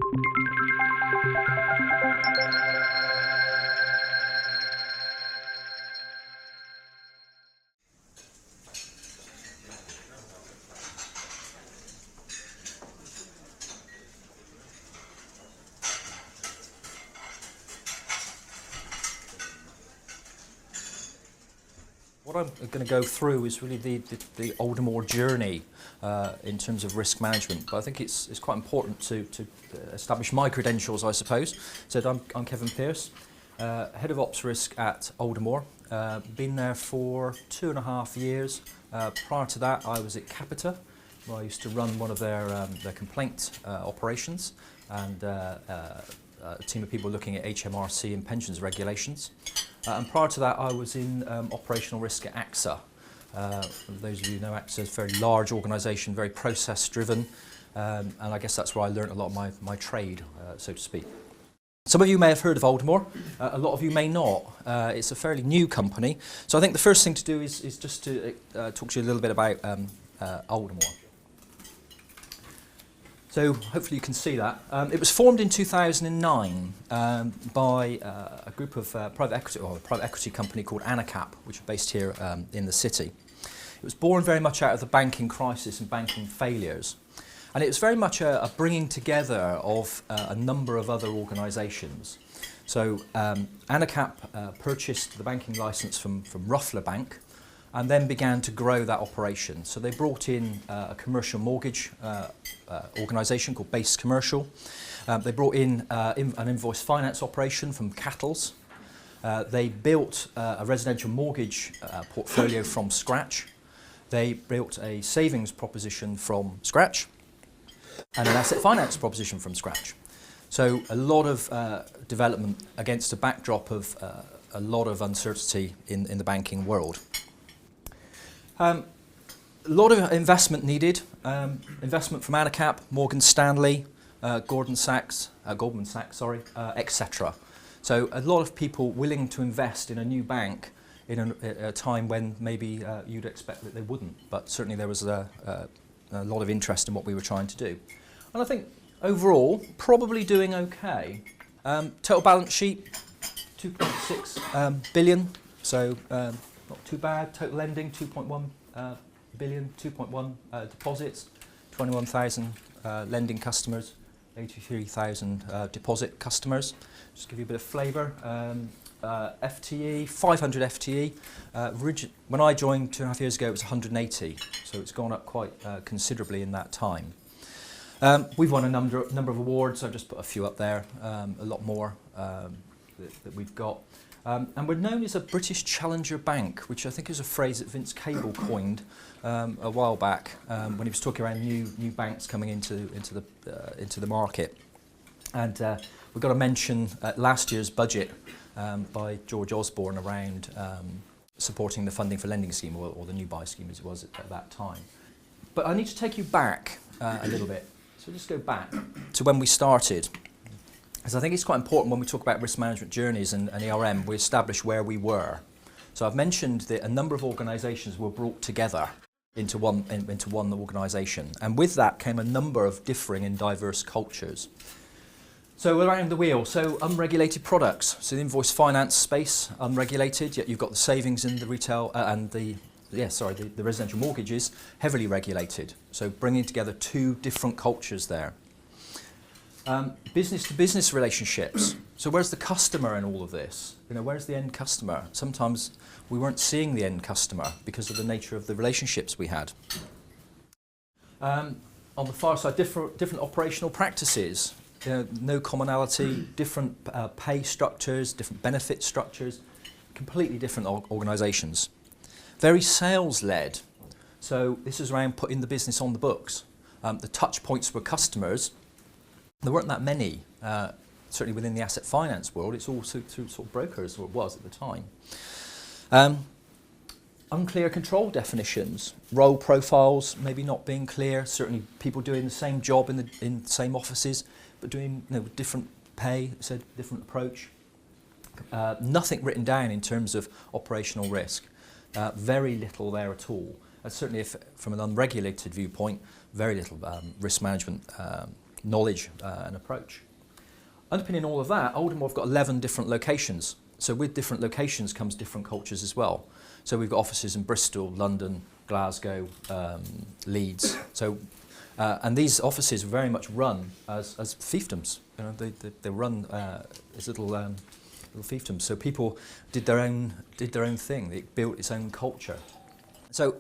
What I'm going to go through is really the Aldermore journey in terms of risk management, but I think it's quite important to establish my credentials, I suppose. So I'm Kevin Pearce, Head of Ops Risk at Aldermore. Been there for 2.5 years. Prior to that, I was at Capita, where I used to run one of their complaint operations and a team of people looking at HMRC and pensions regulations. And prior to that, I was in operational risk at AXA. For those of you who know, AXA is a very large organisation, very process-driven, and I guess that's where I learnt a lot of my trade, so to speak. Some of you may have heard of Aldermore, a lot of you may not. It's a fairly new company, so I think the first thing to do is just to talk to you a little bit about Aldermore. So hopefully you can see that. It was formed in 2009 by a group of private equity company called AnaCap, which are based here in the city. It was born very much out of the banking crisis and banking failures. And it was very much a bringing together of a number of other organisations. So AnaCap purchased the banking licence from Ruffler Bank, and then began to grow that operation. So they brought in a commercial mortgage organisation called Base Commercial. They brought in an invoice finance operation from Cattles. They built a residential mortgage portfolio from scratch. They built a savings proposition from scratch and an asset finance proposition from scratch. So a lot of development against a backdrop of a lot of uncertainty in the banking world. A lot of investment needed, investment from AnaCap, Morgan Stanley, Goldman Sachs, etc. So a lot of people willing to invest in a new bank in a time when maybe you'd expect that they wouldn't, but certainly there was a lot of interest in what we were trying to do. And I think overall, probably doing okay. Total balance sheet, 2.6 billion, so not too bad. Total lending, 2.1 billion, 2.1 deposits, 21,000 lending customers, 83,000 deposit customers. Just give you a bit of flavour. FTE, 500 FTE. When I joined 2.5 years ago, it was 180, so it's gone up quite considerably in that time. We've won a number of awards. I've just put a few up there, a lot more that we've got. And we're known as a British challenger bank, which I think is a phrase that Vince Cable coined a while back when he was talking around new banks coming into the market. And we got a mention at last year's budget by George Osborne around supporting the funding for lending scheme, or the new buy scheme as it was at that time. But I need to take you back a little bit. So just go back to when we started. Because I think it's quite important when we talk about risk management journeys and ERM, we establish where we were. So I've mentioned that a number of organisations were brought together into one organisation, and with that came a number of differing and diverse cultures. So around the wheel, so unregulated products, so the invoice finance space, unregulated, yet you've got the savings in the retail and the residential mortgages, heavily regulated. So bringing together two different cultures there. Business-to-business relationships. So where's the customer in all of this? You know, where's the end customer? Sometimes we weren't seeing the end customer because of the nature of the relationships we had. On the far side, different operational practices. No commonality, different pay structures, different benefit structures, completely different organisations. Very sales-led. So this is around putting the business on the books. The touch points with customers. There weren't that many, certainly within the asset finance world. It's all through sort of brokers, or it was at the time. Unclear control definitions, role profiles maybe not being clear. Certainly, people doing the same job in the same offices, but doing different pay, so different approach. Nothing written down in terms of operational risk. Very little there at all. And certainly, if from an unregulated viewpoint, very little risk management knowledge and approach. Underpinning all of that, Aldermore have got 11 different locations. So with different locations comes different cultures as well. So we've got offices in Bristol, London, Glasgow, Leeds. So, and these offices very much run as fiefdoms. You know, they run as little fiefdoms. So people did their own thing. They built its own culture. So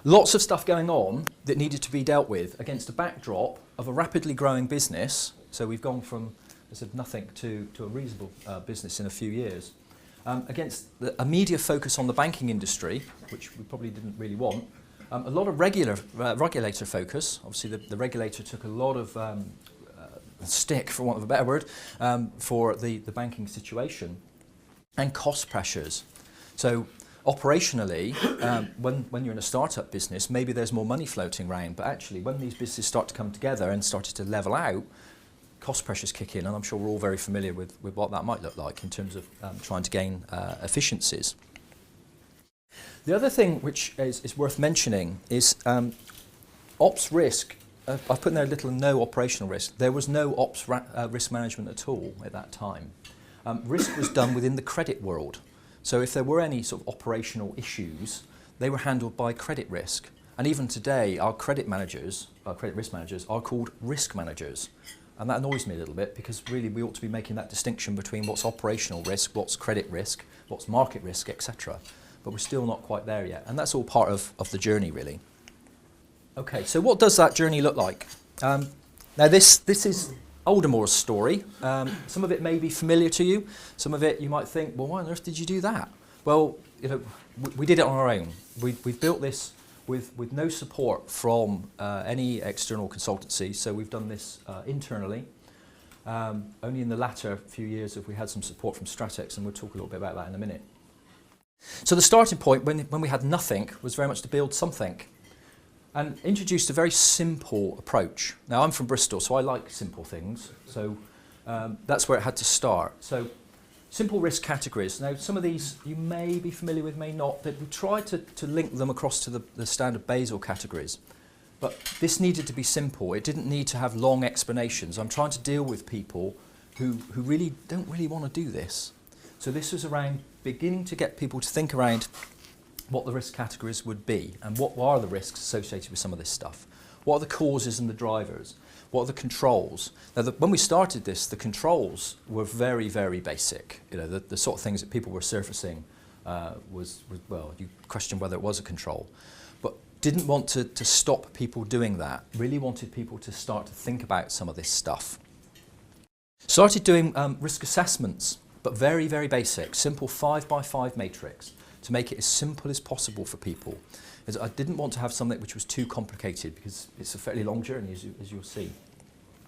lots of stuff going on that needed to be dealt with against a backdrop of a rapidly growing business. So we've gone from, I said, nothing to a reasonable business in a few years. Against a media focus on the banking industry, which we probably didn't really want. A lot of regulator focus. Obviously the regulator took a lot of stick, for want of a better word, for the banking situation. And cost pressures. So operationally, when you're in a startup business, maybe there's more money floating around, but actually when these businesses start to come together and started to level out, cost pressures kick in, and I'm sure we're all very familiar with what that might look like in terms of trying to gain efficiencies. The other thing which is worth mentioning is ops risk. I've put in there a little no operational risk. There was no ops risk management at all at that time. Risk was done within the credit world. So if there were any sort of operational issues, they were handled by credit risk. And even today, our credit risk managers are called risk managers. And that annoys me a little bit because really we ought to be making that distinction between what's operational risk, what's credit risk, what's market risk, etc. But we're still not quite there yet. And that's all part of the journey, really. Okay, so what does that journey look like? Now this is Aldermore's story. Some of it may be familiar to you. Some of it you might think, well, why on earth did you do that? Well, you know, we did it on our own. We built this with no support from any external consultancy, so we've done this internally. Only in the latter few years have we had some support from Stratix, and we'll talk a little bit about that in a minute. So the starting point, when we had nothing, was very much to build something, and introduced a very simple approach. Now I'm from Bristol, so I like simple things, so that's where it had to start. So simple risk categories. Now, some of these you may be familiar with, may not, but we tried to link them across to the standard Basel categories. But this needed to be simple. It didn't need to have long explanations. I'm trying to deal with people who really don't really want to do this. So this was around beginning to get people to think around what the risk categories would be and what are the risks associated with some of this stuff. What are the causes and the drivers? What are the controls? Now, when we started this, the controls were very, very basic. You know, the sort of things that people were surfacing was, well, you question whether it was a control. But didn't want to stop people doing that. Really wanted people to start to think about some of this stuff. Started doing risk assessments, but very, very basic. Simple 5x5 matrix to make it as simple as possible for people. As I didn't want to have something which was too complicated because it's a fairly long journey, as you'll see.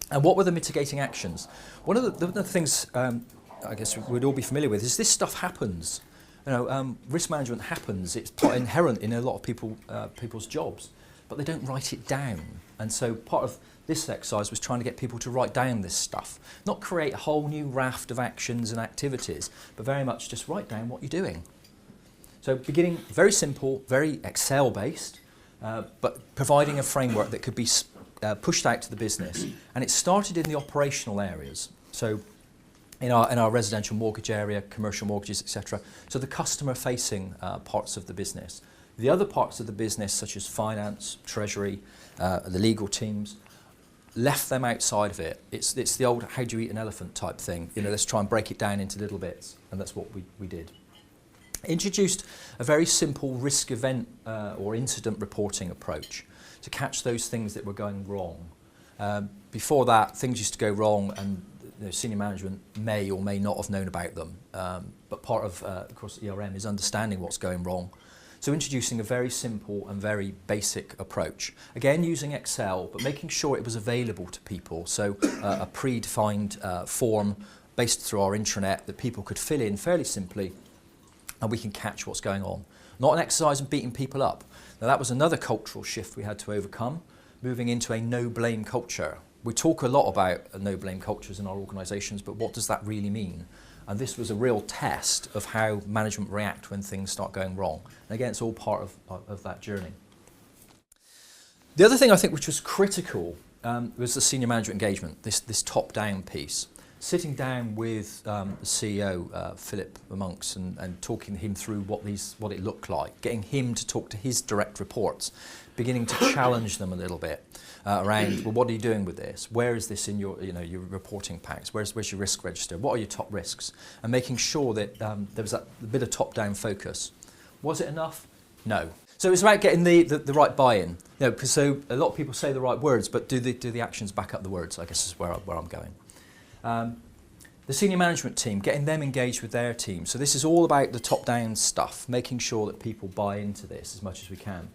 And what were the mitigating actions? One of the things I guess we'd all be familiar with is this stuff happens. You know, risk management happens. It's quite inherent in a lot of people's jobs, but they don't write it down. And so part of this exercise was trying to get people to write down this stuff, not create a whole new raft of actions and activities, but very much just write down what you're doing. So beginning very simple, very Excel-based, but providing a framework that could be pushed out to the business. And it started in the operational areas. So in our residential mortgage area, commercial mortgages, etc. So the customer-facing parts of the business. The other parts of the business, such as finance, treasury, the legal teams, left them outside of it. It's the old how do you eat an elephant type thing. You know, let's try and break it down into little bits. And that's what we did. Introduced a very simple risk event or incident reporting approach to catch those things that were going wrong. Before that, things used to go wrong and senior management may or may not have known about them. But part of course, ERM is understanding what's going wrong. So introducing a very simple and very basic approach. Again, using Excel, but making sure it was available to people. So a predefined form based through our intranet that people could fill in fairly simply, and we can catch what's going on. Not an exercise in beating people up. Now that was another cultural shift we had to overcome, moving into a no-blame culture. We talk a lot about no-blame cultures in our organisations, but what does that really mean? And this was a real test of how management react when things start going wrong. And again, it's all part of that journey. The other thing I think which was critical was the senior management engagement, this top-down piece. Sitting down with the CEO, Philip Monks, and talking him through what it looked like, getting him to talk to his direct reports, beginning to challenge them a little bit around, well, what are you doing with this? Where is this in your reporting packs? Where's your risk register? What are your top risks? And making sure that there was that bit of top-down focus. Was it enough? No. So it's about getting the right buy-in. Because so a lot of people say the right words, but do the actions back up the words? I guess is where I'm going. The senior management team, getting them engaged with their team. So this is all about the top-down stuff, making sure that people buy into this as much as we can.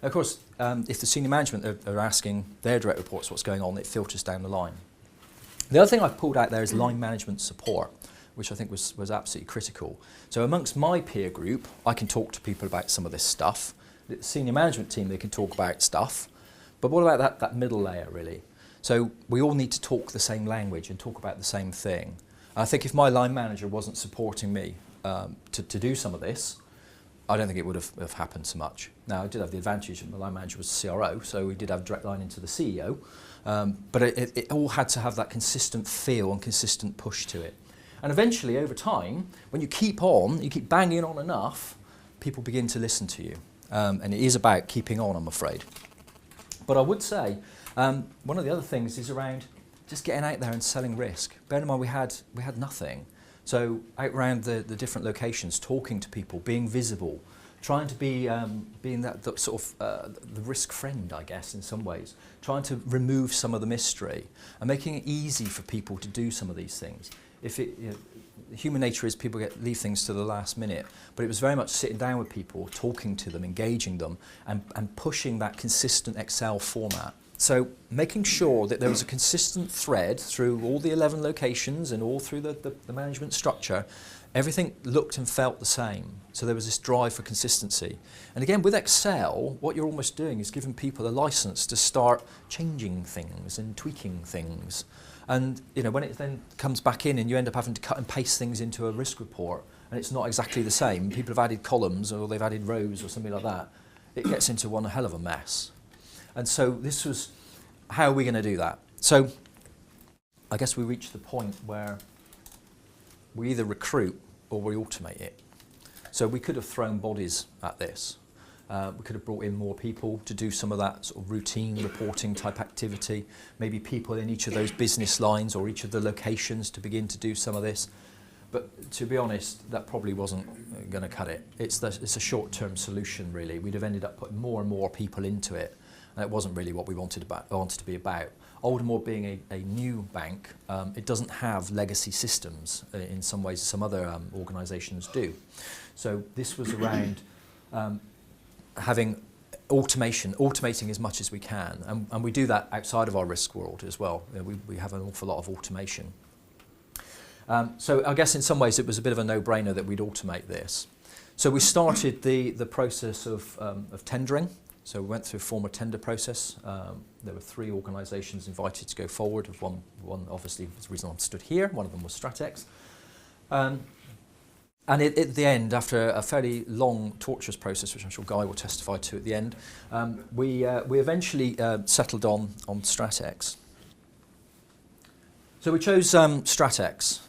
And of course, if the senior management are asking their direct reports what's going on, it filters down the line. The other thing I've pulled out there is line management support, which I think was absolutely critical. So amongst my peer group, I can talk to people about some of this stuff. The senior management team, they can talk about stuff. But what about that middle layer, really? So we all need to talk the same language and talk about the same thing. I think if my line manager wasn't supporting me to do some of this, I don't think it would have happened so much. Now, I did have the advantage that my line manager was a CRO, so we did have a direct line into the CEO, but it all had to have that consistent feel and consistent push to it. And eventually, over time, when you keep banging on enough, people begin to listen to you. And it is about keeping on, I'm afraid. But I would say, one of the other things is around just getting out there and selling risk. Bear in mind we had nothing. So out around the different locations, talking to people, being visible, trying to be being that sort of the risk friend, I guess, in some ways. Trying to remove some of the mystery and making it easy for people to do some of these things. Human nature is people leave things to the last minute, but it was very much sitting down with people, talking to them, engaging them, and pushing that consistent Excel format. So making sure that there was a consistent thread through all the 11 locations and all through the management structure, everything looked and felt the same. So there was this drive for consistency. And again, with Excel, what you're almost doing is giving people a license to start changing things and tweaking things. And when it then comes back in and you end up having to cut and paste things into a risk report, and it's not exactly the same, people have added columns or they've added rows or something like that, it gets into one hell of a mess. And so this was, how are we going to do that? So I guess we reached the point where we either recruit or we automate it. So we could have thrown bodies at this. We could have brought in more people to do some of that sort of routine reporting type activity, maybe people in each of those business lines or each of the locations to begin to do some of this. But to be honest, that probably wasn't going to cut it. It's a short-term solution, really. We'd have ended up putting more and more people into it, and it wasn't really what we wanted to be about. Aldermore being a new bank, it doesn't have legacy systems in some ways some other organisations do. So this was around having automating as much as we can, and we do that outside of our risk world as well. We have an awful lot of automation. So I guess in some ways it was a bit of a no-brainer that we'd automate this. So we started the process of tendering. So we went through a formal tender process. There were 3 organisations invited to go forward. One obviously was the reason I stood here. One of them was Stratix. And at the end, after a fairly long, torturous process, which I'm sure Guy will testify to at the end, we eventually settled on Stratix. So we chose Stratix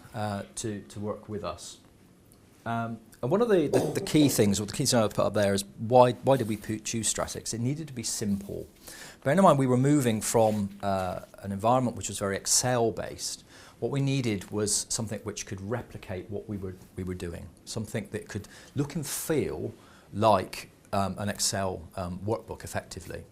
to work with us. And one of the key things, or the key thing I would put up there is why did we choose Stratix? It needed to be simple. Bear in mind, we were moving from an environment which was very Excel-based. What we needed was something which could replicate what we were doing, something that could look and feel like an Excel workbook, effectively.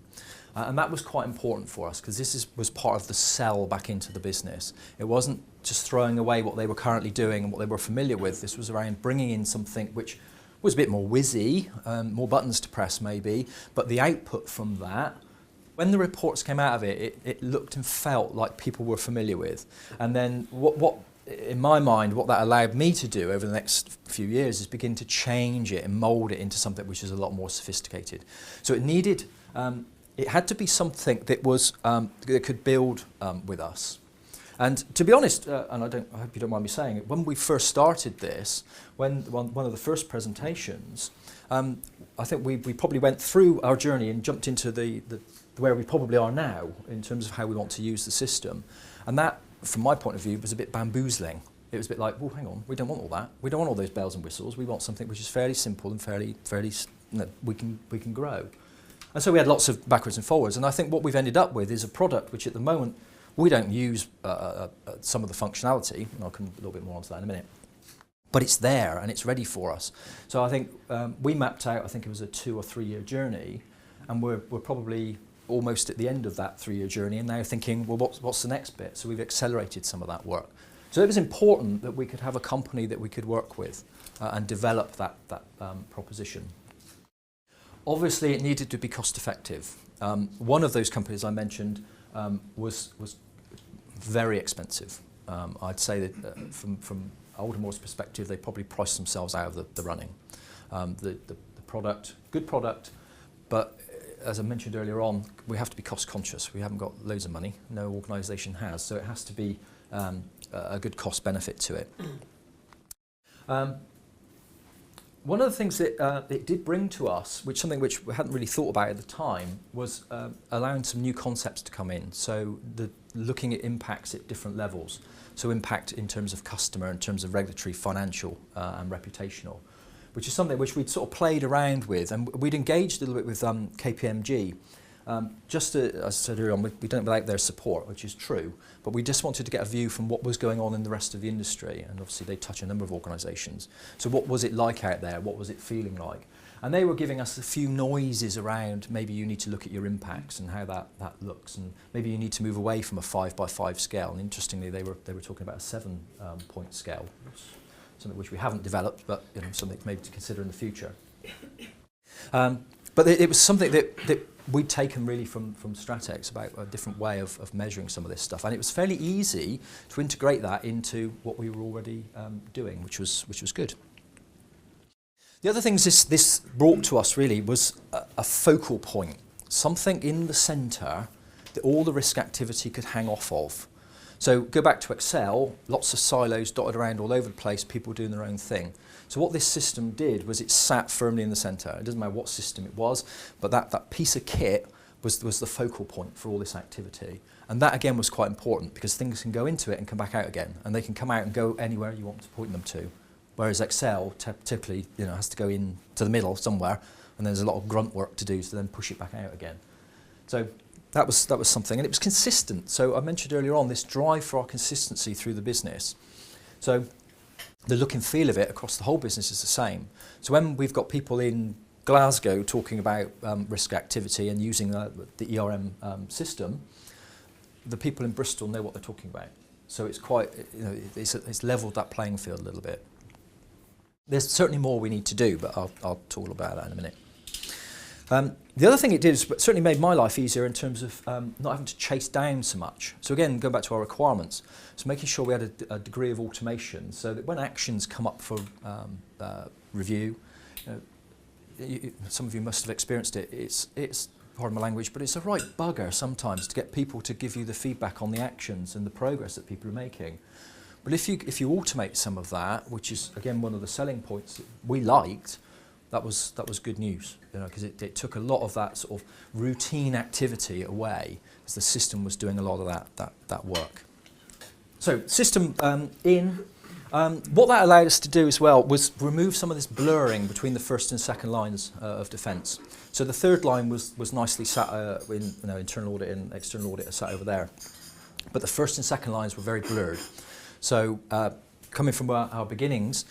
And that was quite important for us because this was part of the sell back into the business. It wasn't just throwing away what they were currently doing and what they were familiar with. This was around bringing in something which was a bit more whizzy, more buttons to press maybe, but the output from that, when the reports came out of it, it looked and felt like people were familiar with. And then what in my mind, what that allowed me to do over the next few years is begin to change it and mould it into something which is a lot more sophisticated. So it needed, it had to be something that was that could build with us. And to be honest, and I hope you don't mind me saying it, when we first started this, one of the first presentations, I think we probably went through our journey and jumped into the where we probably are now in terms of how we want to use the system. And that, from my point of view, was a bit bamboozling. It was a bit like, well, hang on, we don't want all that. We don't want all those bells and whistles. We want something which is fairly simple and fairly we can grow. And so we had lots of backwards and forwards. And I think what we've ended up with is a product which at the moment we don't use some of the functionality, and I'll come a little bit more onto that in a minute. But it's there and it's ready for us. So I think we mapped out, I think it was a 2 or 3 year journey, and we're probably almost at the end of that 3-year journey and now thinking, well, what's the next bit? So we've accelerated some of that work. So it was important that we could have a company that we could work with and develop that proposition. Obviously, it needed to be cost effective. One of those companies I mentioned was very expensive. I'd say that from Aldermore's perspective, they probably priced themselves out of the running. The product, good product, but as I mentioned earlier on, we have to be cost conscious. We haven't got loads of money. No organisation has, so it has to be a good cost benefit to it. One of the things that it did bring to us, something which we hadn't really thought about at the time, was allowing some new concepts to come in. So looking at impacts at different levels. So impact in terms of customer, in terms of regulatory, financial and reputational, which is something which we'd sort of played around with, and we'd engaged a little bit with KPMG. Just as I said earlier on, we don't without their support, which is true, but we just wanted to get a view from what was going on in the rest of the industry, and obviously they touch a number of organisations. So what was it like out there? What was it feeling like? And they were giving us a few noises around, maybe you need to look at your impacts and how that looks, and maybe you need to move away from a 5x5 scale. And interestingly, they were talking about a 7-point scale, something which we haven't developed, but something maybe to consider in the future. But it was something that we'd taken really from Stratix about a different way of measuring some of this stuff, and it was fairly easy to integrate that into what we were already doing, which was good. The other things this brought to us really was a focal point, something in the centre that all the risk activity could hang off of. So go back to Excel, lots of silos dotted around all over the place, people doing their own thing. So what this system did was it sat firmly in the centre. It doesn't matter what system it was, but that piece of kit was the focal point for all this activity. And that again was quite important because things can go into it and come back out again, and they can come out and go anywhere you want to point them to. Whereas Excel typically has to go in to the middle somewhere, and there's a lot of grunt work to do to then push it back out again. So that was something, and it was consistent. So I mentioned earlier on this drive for our consistency through the business. So the look and feel of it across the whole business is the same. So when we've got people in Glasgow talking about risk activity and using the ERM system, the people in Bristol know what they're talking about. So it's quite, it's levelled that playing field a little bit. There's certainly more we need to do, but I'll talk about that in a minute. The other thing it did is certainly made my life easier in terms of not having to chase down so much. So again, going back to our requirements, so making sure we had a degree of automation so that when actions come up for review, some of you must have experienced it, it's pardon my language, but it's a right bugger sometimes to get people to give you the feedback on the actions and the progress that people are making. But if you automate some of that, which is again one of the selling points that we liked, that was good news, because it took a lot of that sort of routine activity away as the system was doing a lot of that work. So system what that allowed us to do as well was remove some of this blurring between the first and second lines of defence. So the third line was nicely sat in internal audit and external audit are sat over there, but the first and second lines were very blurred. So coming from our beginnings,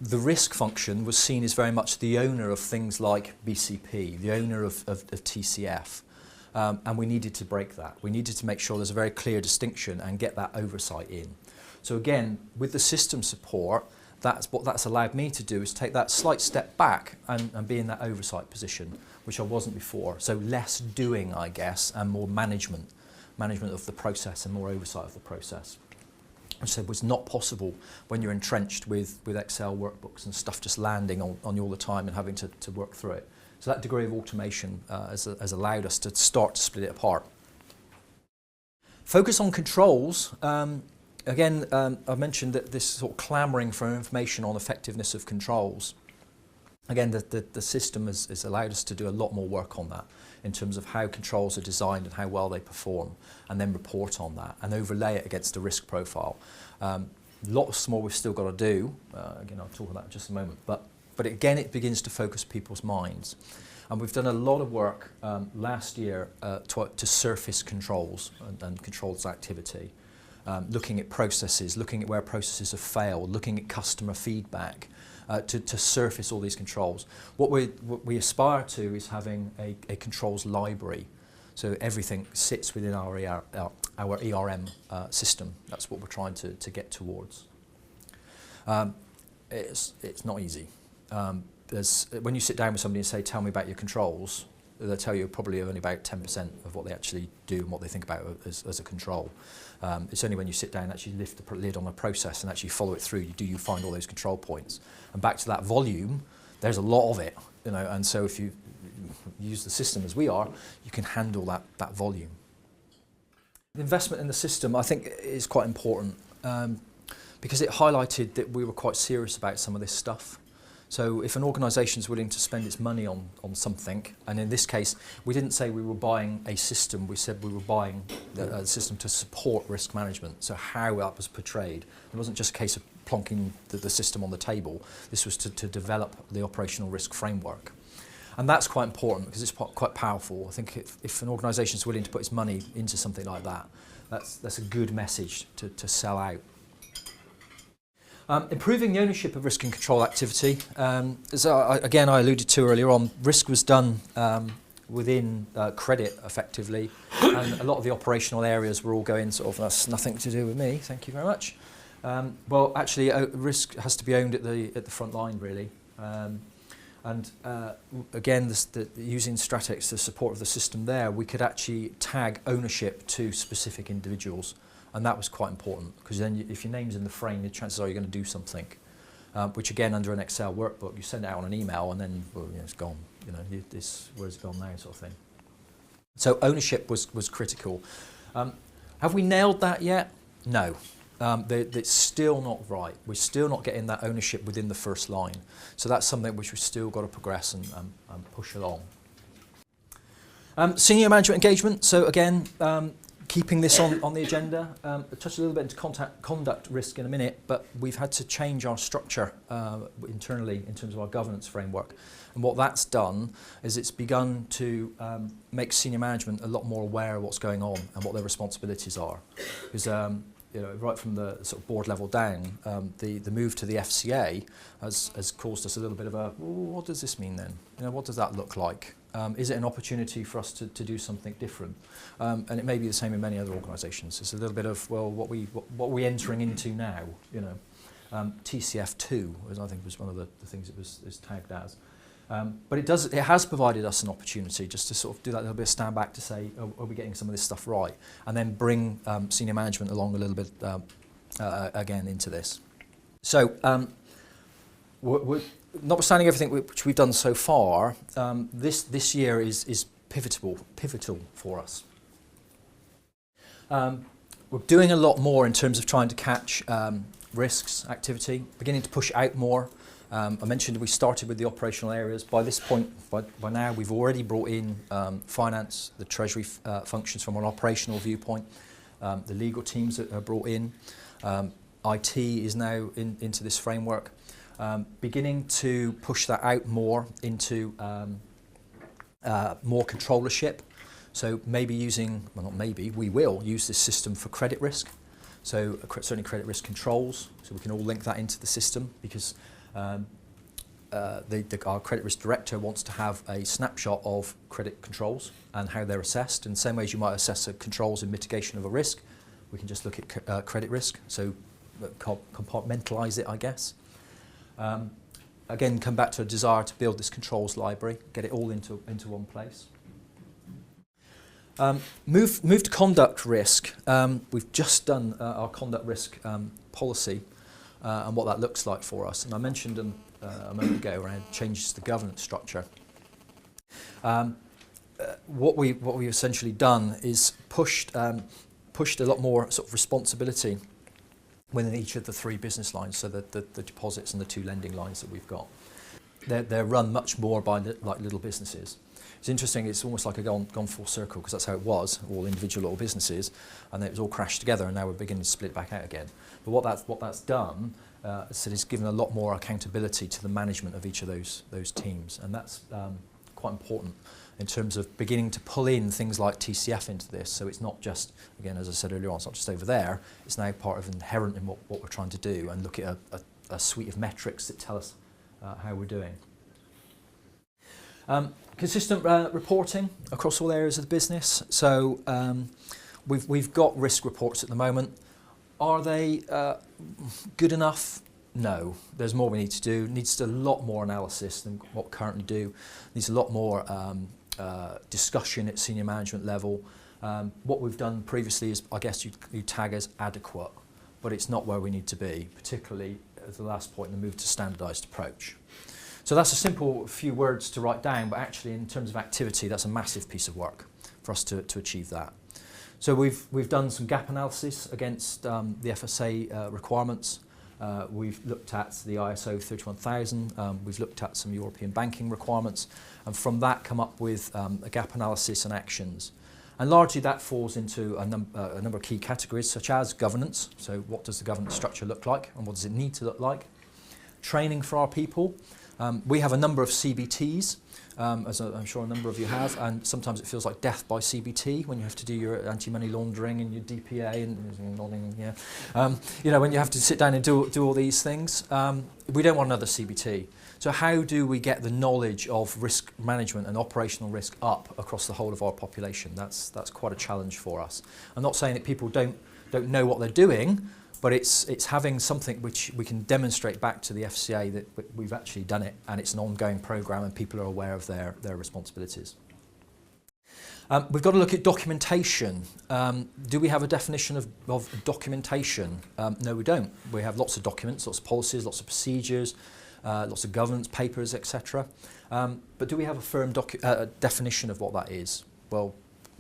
the risk function was seen as very much the owner of things like BCP, the owner of TCF, and we needed to break that. We needed to make sure there's a very clear distinction and get that oversight in. So again, with the system support, that's what that's allowed me to do, is take that slight step back and be in that oversight position, which I wasn't before. So less doing, I guess, and more management of the process and more oversight of the process. Which I said was not possible when you're entrenched with Excel workbooks and stuff just landing on you all the time and having to work through it. So that degree of automation has allowed us to start to split it apart. Focus on controls. Again, I mentioned that this sort of clamouring for information on effectiveness of controls. Again, the system has allowed us to do a lot more work on that. in terms of how controls are designed and how well they perform, and then report on that and overlay it against a risk profile. Lots more we've still got to do. Again, I'll talk about that in just a moment. But again, it begins to focus people's minds. And we've done a lot of work last year to surface controls and controls activity, looking at processes, looking at where processes have failed, looking at customer feedback, to surface all these controls. What we aspire to is having a controls library. So everything sits within our ERM system. That's what we're trying to get towards. It's not easy. When you sit down with somebody and say, tell me about your controls, they'll tell you probably only about 10% of what they actually do and what they think about as a control. It's only when you sit down and actually lift the lid on a process and actually follow it through, do you find all those control points. And back to that volume, there's a lot of it, you know, and so if you use the system as we are, you can handle that volume. The investment in the system, I think, is quite important because it highlighted that we were quite serious about some of this stuff. So if an organisation is willing to spend its money on something, and in this case, we didn't say we were buying a system, we said we were buying a system to support risk management, so how that was portrayed. It wasn't just a case of plonking the system on the table, this was to develop the operational risk framework. And that's quite important because it's quite powerful. I think if an organisation is willing to put its money into something like that, that's a good message to sell out. Improving the ownership of risk and control activity. As again I alluded to earlier on, risk was done within credit effectively, and a lot of the operational areas were all going sort of, that's nothing to do with me, thank you very much. Well, actually risk has to be owned at the front line really. Again, using Stratix, the support of the system there, we could actually tag ownership to specific individuals. And that was quite important, because then if your name's in the frame, the chances are you're going to do something. Which again, under an Excel workbook, you send it out on an email and then, well, you know, it's gone. You know, where's it gone now, sort of thing. So ownership was critical. Have we nailed that yet? No. It's still not right. We're still not getting that ownership within the first line. So that's something which we've still got to progress and push along. Senior management engagement. So again, keeping this on the agenda. I'll touch a little bit into conduct risk in a minute, but we've had to change our structure internally in terms of our governance framework. And what that's done is it's begun to make senior management a lot more aware of what's going on and what their responsibilities are. Because you know, right from the sort of board level down, the move to the FCA has caused us a little bit of a, well, what does this mean then? You know, what does that look like? Is it an opportunity for us to do something different? And it may be the same in many other organisations. It's a little bit of, well, what are we entering into now? You know, TCF2, I think was one of the things it was tagged as. But it has provided us an opportunity just to sort of do that little bit of stand back to say, oh, are we getting some of this stuff right? And then bring senior management along a little bit again into this. So notwithstanding everything which we've done so far, this year is pivotal for us. We're doing a lot more in terms of trying to catch risks activity, beginning to push out more. I mentioned we started with the operational areas. By this point, by now, we've already brought in finance, the treasury functions from an operational viewpoint. The legal teams that are brought in. IT is now into this framework. Beginning to push that out more into more controllership. So maybe using, well not maybe, we will use this system for credit risk. So certainly credit risk controls, so we can all link that into the system because our credit risk director wants to have a snapshot of credit controls and how they're assessed. In the same way as you might assess controls in mitigation of a risk, we can just look at credit risk, so compartmentalise it, I guess. Again, come back to a desire to build this controls library, get it all into one place. Move to conduct risk. We've just done our conduct risk policy and what that looks like for us. And I mentioned a moment ago around changes to the governance structure. What we've essentially done is pushed a lot more sort of responsibility within each of the three business lines, so that the deposits and the two lending lines that we've got. They're run much more by like little businesses. It's interesting, it's almost like a gone full circle, because that's how it was, all individual little businesses, and then it was all crashed together, and now we're beginning to split back out again. But what that's done is it's given a lot more accountability to the management of each of those teams, and that's quite important in terms of beginning to pull in things like TCF into this. So it's not just, again, as I said earlier on, it's not just over there, it's now part of inherent in what we're trying to do, and look at a suite of metrics that tell us how we're doing. Consistent reporting across all areas of the business. So we've got risk reports at the moment. Are they good enough? No. There's more we need to do. Needs a lot more analysis than what we currently do. Needs a lot more discussion at senior management level. What we've done previously is, I guess you tag as adequate, but it's not where we need to be, particularly at the last point in the move to standardised approach. So that's a simple few words to write down, but actually in terms of activity, that's a massive piece of work for us to achieve that. So we've done some gap analysis against the FSA requirements. We've looked at the ISO 31000, we've looked at some European banking requirements, and from that come up with a gap analysis and actions. And largely that falls into a number of key categories, such as governance. So what does the governance structure look like, and what does it need to look like? Training for our people. We have a number of CBTs, as I'm sure a number of you have, and sometimes it feels like death by CBT when you have to do your anti-money laundering and your DPA and nodding, yeah. You know, when you have to sit down and do all these things. We don't want another CBT. So how do we get the knowledge of risk management and operational risk up across the whole of our population? That's quite a challenge for us. I'm not saying that people don't know what they're doing, but it's having something which we can demonstrate back to the FCA that we've actually done it, and it's an ongoing programme and people are aware of their responsibilities. We've got to look at documentation. Do we have a definition of documentation? No, we don't. We have lots of documents, lots of policies, lots of procedures, lots of governance papers, etc. But do we have a firm definition of what that is? Well,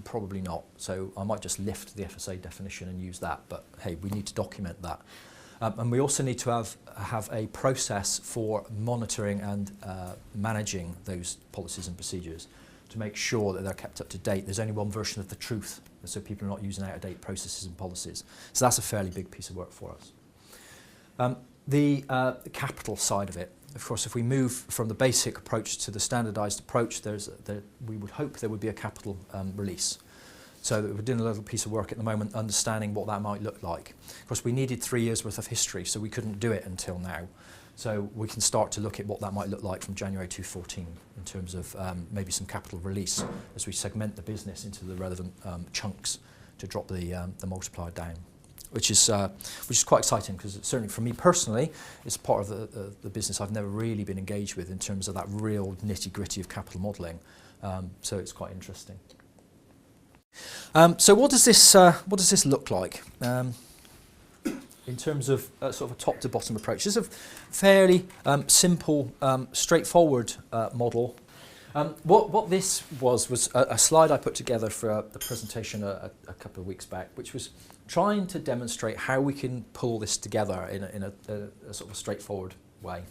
probably not. So I might just lift the FSA definition and use that, but hey, we need to document that. And we also need to have a process for monitoring and managing those policies and procedures to make sure that they're kept up to date. There's only one version of the truth, so people are not using out-of-date processes and policies. So that's a fairly big piece of work for us. The capital side of it. Of course, if we move from the basic approach to the standardised approach, we would hope there would be a capital release. So we're doing a little piece of work at the moment, understanding what that might look like. Of course, we needed 3 years worth of history, so we couldn't do it until now. So we can start to look at what that might look like from January 2014 in terms of maybe some capital release as we segment the business into the relevant chunks to drop the multiplier down. Which is quite exciting, because certainly for me personally, it's part of the business I've never really been engaged with in terms of that real nitty-gritty of capital modelling. So it's quite interesting. So what does this look like in terms of sort of a top-to-bottom approach? This is a fairly simple, straightforward model. What this was a slide I put together for a presentation a couple of weeks back, which was trying to demonstrate how we can pull this together in a sort of a straightforward way.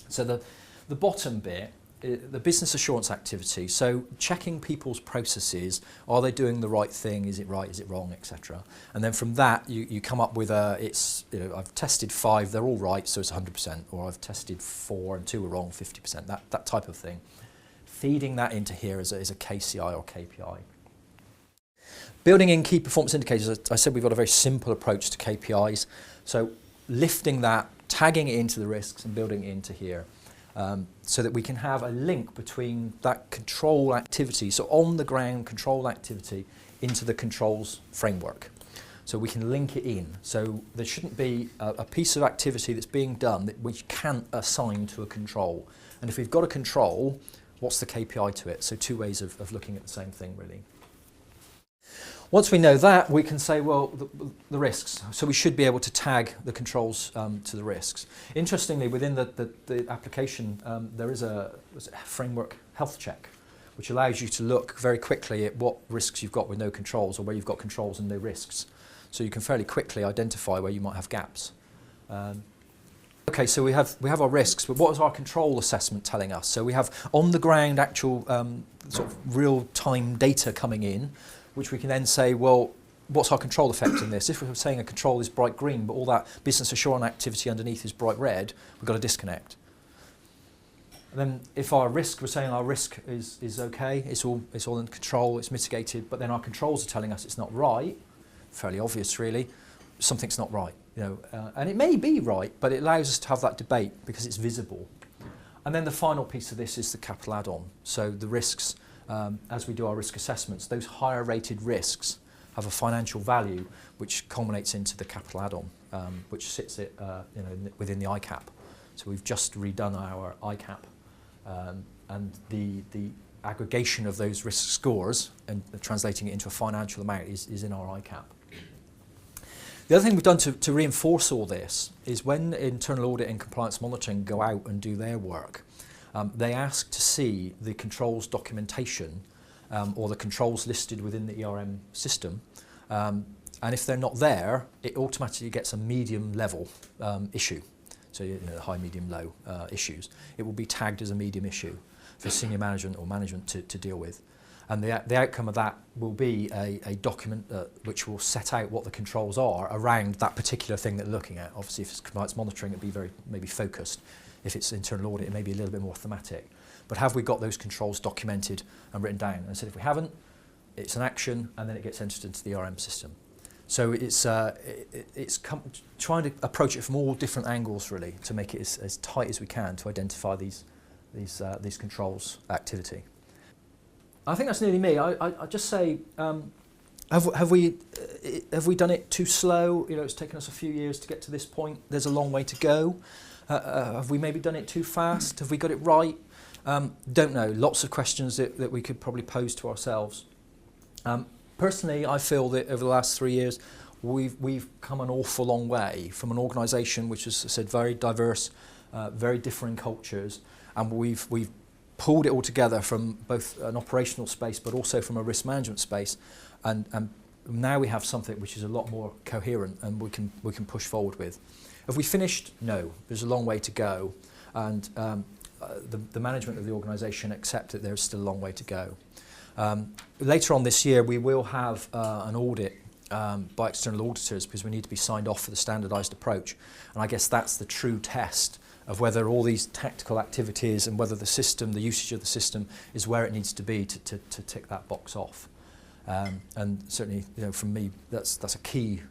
So the bottom bit, the business assurance activity, so checking people's processes, are they doing the right thing, is it right, is it wrong, etc. And then from that you come up with I've tested 5, they're all right, so it's 100%, or I've tested 4 and 2 are wrong, 50%, that type of thing. Feeding that into here as a KCI or KPI. Building in key performance indicators, I said we've got a very simple approach to KPIs. So lifting that, tagging it into the risks and building it into here so that we can have a link between that control activity, so on the ground control activity, into the controls framework. So we can link it in. So there shouldn't be a piece of activity that's being done that we can't assign to a control. And if we've got a control, what's the KPI to it? So 2 ways of looking at the same thing, really. Once we know that, we can say, well, the risks. So we should be able to tag the controls to the risks. Interestingly, within the application, there is a framework health check, which allows you to look very quickly at what risks you've got with no controls, or where you've got controls and no risks. So you can fairly quickly identify where you might have gaps. Okay, so we have our risks, but what is our control assessment telling us? So we have on the ground actual sort of real-time data coming in, which we can then say, well, what's our control effect in this? If we're saying a control is bright green, but all that business assurance activity underneath is bright red, we've got a disconnect. And then if our risk, we're saying our risk is okay, it's all in control, it's mitigated, but then our controls are telling us it's not right, fairly obvious really, something's not right. And it may be right, but it allows us to have that debate because it's visible. And then the final piece of this is the capital add-on. So the risks, as we do our risk assessments, those higher rated risks have a financial value which culminates into the capital add-on, which sits within the ICAP. So we've just redone our ICAP, and the aggregation of those risk scores and translating it into a financial amount is in our ICAP. The other thing we've done to reinforce all this is when internal audit and compliance monitoring go out and do their work, they ask to see the controls documentation or the controls listed within the ERM system. And if they're not there, it automatically gets a medium level issue. So the high, medium, low issues. It will be tagged as a medium issue for senior management or management to deal with. And the outcome of that will be a document which will set out what the controls are around that particular thing that they're looking at. Obviously, if it's compliance monitoring, it'll be very maybe focused. If it's internal audit, it may be a little bit more thematic. But have we got those controls documented and written down? And I said if we haven't, it's an action, and then it gets entered into the ERM system. So it's trying to approach it from all different angles, really, to make it as tight as we can to identify these controls activity. I think that's nearly me. I just say, have we done it too slow? It's taken us a few years to get to this point. There's a long way to go. Have we maybe done it too fast? Have we got it right? Don't know. Lots of questions that we could probably pose to ourselves. Personally, I feel that over the last 3 years, we've come an awful long way from an organisation which is, as I said, very diverse, very differing cultures, and we've pulled it all together from both an operational space but also from a risk management space, and now we have something which is a lot more coherent and we can push forward with. Have we finished? No, there's a long way to go, and the management of the organisation accept that there's still a long way to go. Later on this year we will have an audit by external auditors because we need to be signed off for the standardised approach, and I guess that's the true test of whether all these tactical activities and whether the system, the usage of the system, is where it needs to be to tick that box off. And certainly, from me, that's a key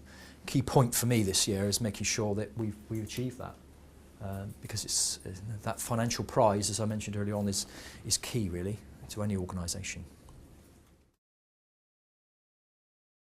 point for me this year, is making sure that we achieve that. Because it's that financial prize, as I mentioned earlier on, is key really to any organisation.